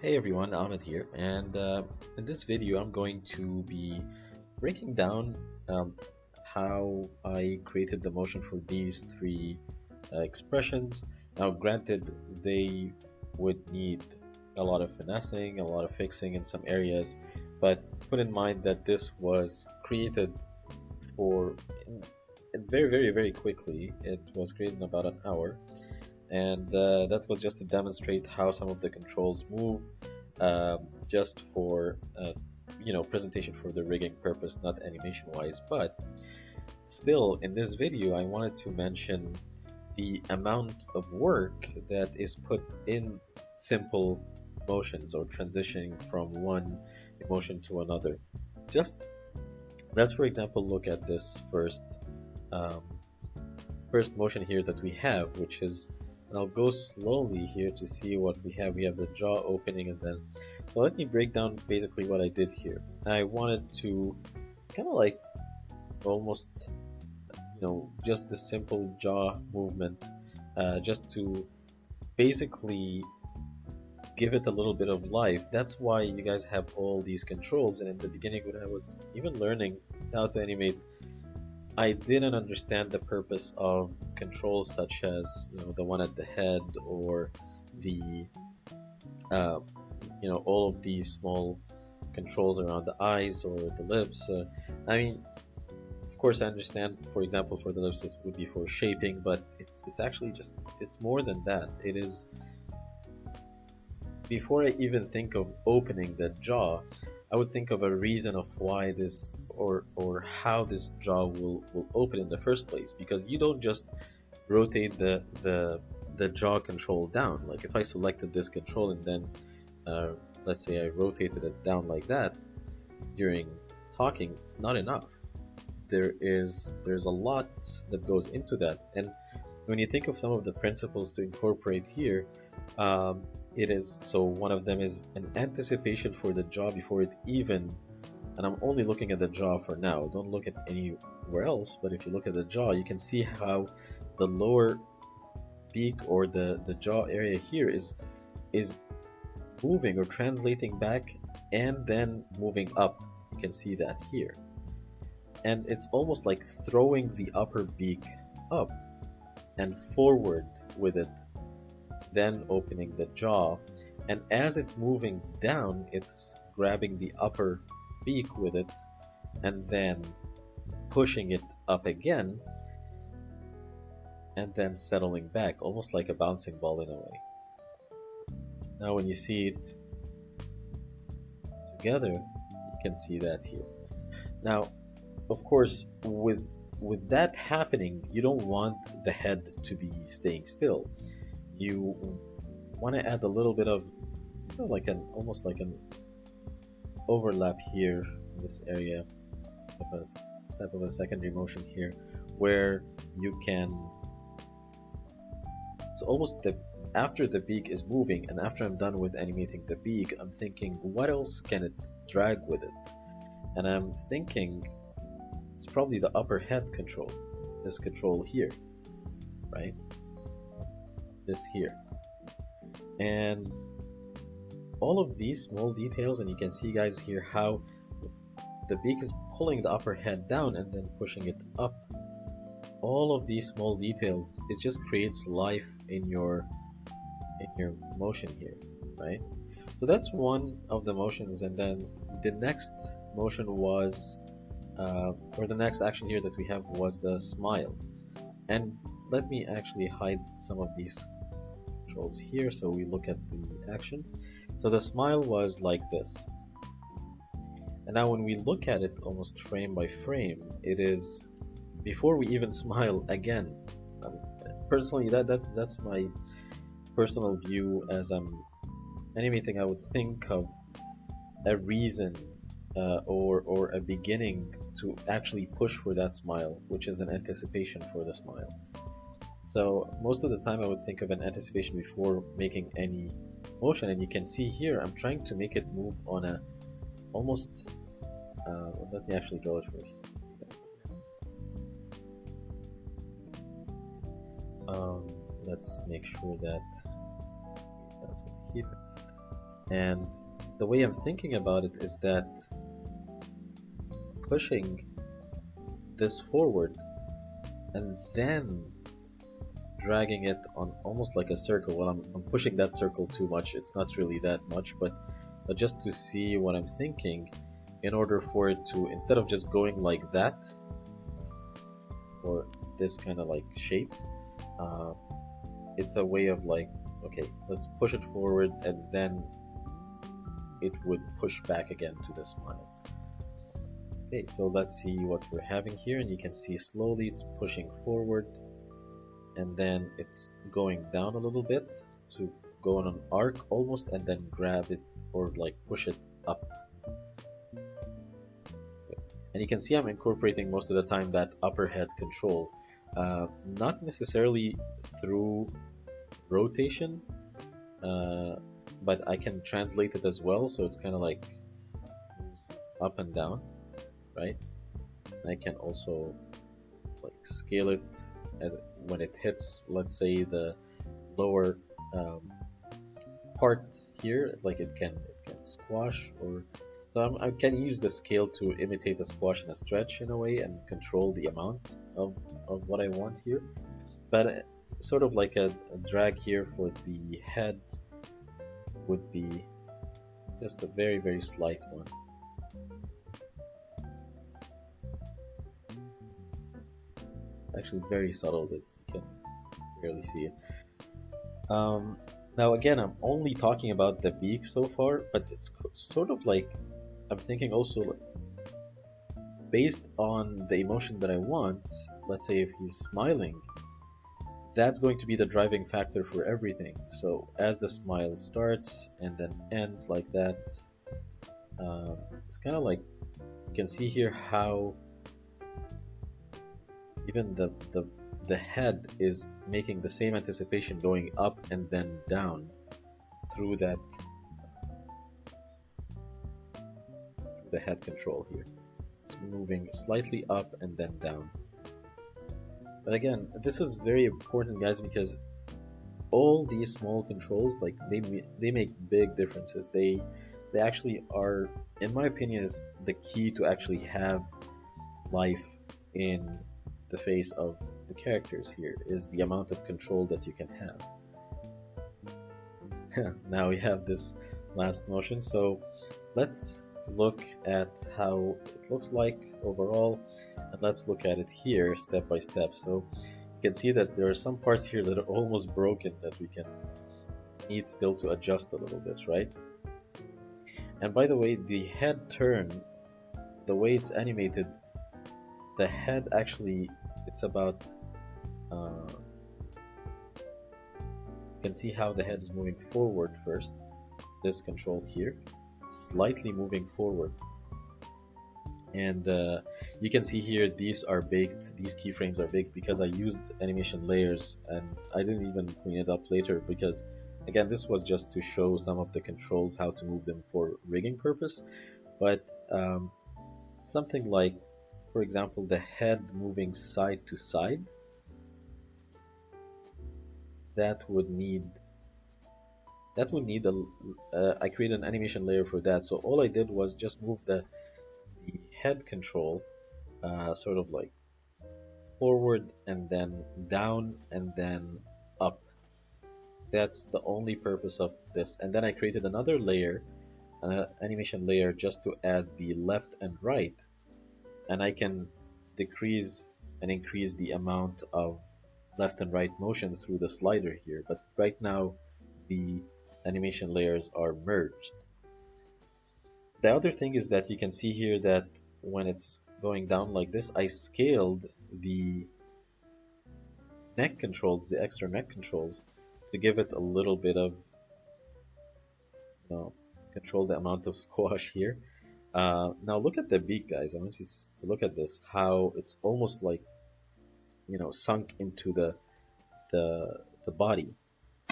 Hey everyone, Ahmed here, and in this video I'm going to be breaking down how I created the motion for these three expressions. Now, granted, they would need a lot of finessing, a lot of fixing in some areas, but put in mind that this was created for very, very, very quickly. It was created in about an hour, and that was just to demonstrate how some of the controls move, just for presentation for the rigging purpose, not animation wise. But still, in this video I wanted to mention the amount of work that is put in simple motions or transitioning from one emotion to another. Just let's, for example, look at this um, first motion here that we have, which is, and I'll go slowly here to see what we have. We have the jaw opening, and then, so let me break down basically what I did here. I wanted to kind of like almost, just the simple jaw movement, just to basically give it a little bit of life. That's why you guys have all these controls. And in the beginning, when I was even learning how to animate, I didn't understand the purpose of controls such as the one at the head, or the uh, all of these small controls around the eyes or the lips. I mean, of course, I understand. For example, for the lips, it would be for shaping, but it's actually just, it's more than that. It is, before I even think of opening the jaw, I would think of a reason of why this, or how this jaw will open in the first place, because you don't just rotate the jaw control down. Like if I selected this control and then let's say I rotated it down like that during talking, it's not enough. There's a lot that goes into that. And when you think of some of the principles to incorporate here, it is, so one of them is an anticipation for the jaw before it even, and I'm only looking at the jaw for now, don't look at anywhere else, but if you look at the jaw, you can see how the lower beak, or the jaw area here, is moving or translating back and then moving up. You can see that here. And it's almost like throwing the upper beak up and forward with it, then opening the jaw. And as it's moving down, it's grabbing the upper beak with it and then pushing it up again, and then settling back, almost like a bouncing ball in a way. Now, when you see it together, you can see that here. Now, of course, with that happening, you don't want the head to be staying still. You want to add a little bit of, like an, almost like an overlap here in this area of a type of a secondary motion here, where you can, it's almost the, after the beak is moving and after I'm done with animating the beak, I'm thinking, what else can it drag with it? And I'm thinking it's probably the upper head control, this control here, right? This here. And all of these small details, and you can see, guys, here how the beak is pulling the upper head down and then pushing it up. All of these small details, it just creates life in your motion here, right? So that's one of the motions. And then the next motion was, or the next action here that we have was the smile. And let me actually hide some of these controls here so we look at the action. So the smile was like this. And now when we look at it almost frame by frame, it is, before we even smile again, personally, that's my personal view. As I'm animating, I would think of a reason, or a beginning to actually push for that smile, which is an anticipation for the smile. So most of the time I would think of an anticipation before making any motion. And you can see here I'm trying to make it move on a almost, let me actually draw it for you. Let's make sure that that's here. And the way I'm thinking about it is that pushing this forward and then dragging it on almost like a circle. Well, I'm pushing that circle too much. It's not really that much, but just to see what I'm thinking, in order for it to, instead of just going like that, or this kind of like shape, uh, it's a way of like, okay, let's push it forward and then it would push back again to the smile. Okay, so let's see what we're having here, and you can see slowly it's pushing forward and then it's going down a little bit to go on an arc almost, and then grab it or like push it up. And you can see I'm incorporating most of the time that upper head control, not necessarily through rotation, but I can translate it as well, so it's kind of like up and down, right? I can also like scale it as when it hits, let's say, the lower part here, like it can squash, or so I can use the scale to imitate a squash and a stretch in a way and control the amount of what I want here. But sort of like a drag here for the head would be just a very slight one. Actually very subtle that you can barely see it. Now again, I'm only talking about the beak so far, but it's sort of like I'm thinking also like, based on the emotion that I want. Let's say if he's smiling, that's going to be the driving factor for everything. So as the smile starts and then ends like that, it's kind of like you can see here how even the head is making the same anticipation going up and then down through that the head control here. It's moving slightly up and then down. But again, this is very important, guys, because all these small controls, like they make big differences. They actually are, in my opinion, is the key to actually have life in the face of the characters here, is the amount of control that you can have. Now we have this last motion, so let's look at how it looks like overall, and let's look at it here step by step. So you can see that there are some parts here that are almost broken that we can need still to adjust a little bit, right? And by the way, the head turn, the way it's animated, the head actually, it's about you can see how the head is moving forward first, this control here, slightly moving forward, and you can see here these are baked, these keyframes are baked because I used animation layers, and I didn't even clean it up later because again this was just to show some of the controls, how to move them for rigging purpose. But something like, for example, the head moving side to side, that would need a I created an animation layer for that. So all I did was just move the head control sort of like forward and then down and then up. That's the only purpose of this. And then I created another layer, animation layer, just to add the left and right, and I can decrease and increase the amount of left and right motion through the slider here. But right now the animation layers are merged. The other thing is that you can see here that when it's going down like this, I scaled the neck controls, the extra neck controls, to give it a little bit of, control the amount of squash here. Now look at the beak, guys. I want you to look at this, how it's almost like, sunk into the body.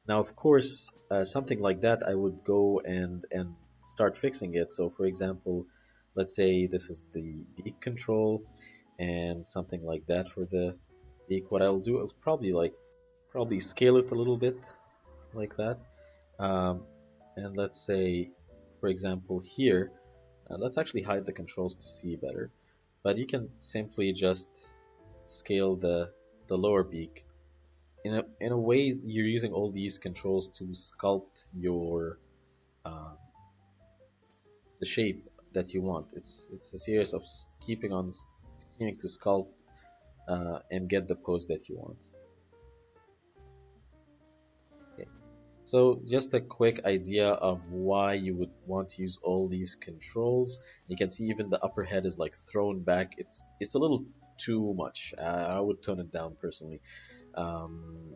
Now, of course, something like that, I would go and start fixing it. So, for example, let's say this is the beak control, and something like that for the beak. What I'll do is probably scale it a little bit like that. And let's say, for example, here, let's actually hide the controls to see better. But you can simply just scale the lower beak. In a way, you're using all these controls to sculpt your uh, the shape that you want. It's a series of keeping on continuing to sculpt and get the pose that you want. Okay. So just a quick idea of why you would want to use all these controls. You can see even the upper head is like thrown back. It's a little too much. I would tone it down personally. Um,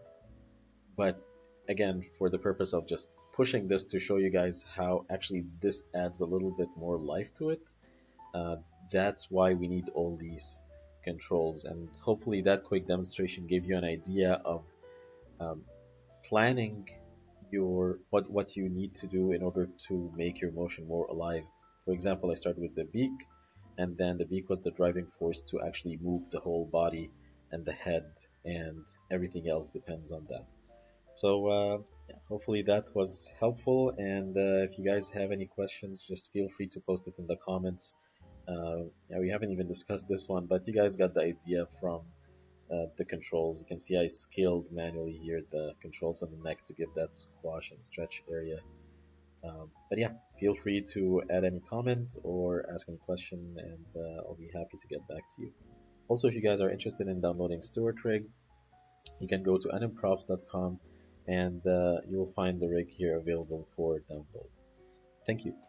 but again, for the purpose of just pushing this to show you guys how actually this adds a little bit more life to it, uh, that's why we need all these controls. And hopefully that quick demonstration gave you an idea of um, planning what you need to do in order to make your motion more alive. For example, I started with the beak, and then the beak was the driving force to actually move the whole body and the head, and everything else depends on that. So yeah, hopefully that was helpful. And if you guys have any questions, just feel free to post it in the comments. Yeah, we haven't even discussed this one, but you guys got the idea from the controls. You can see I scaled manually here the controls on the neck to give that squash and stretch area. But yeah, feel free to add any comment or ask any question, and I'll be happy to get back to you. Also, if you guys are interested in downloading Stewart Rig, you can go to animprops.com and you will find the rig here available for download. Thank you.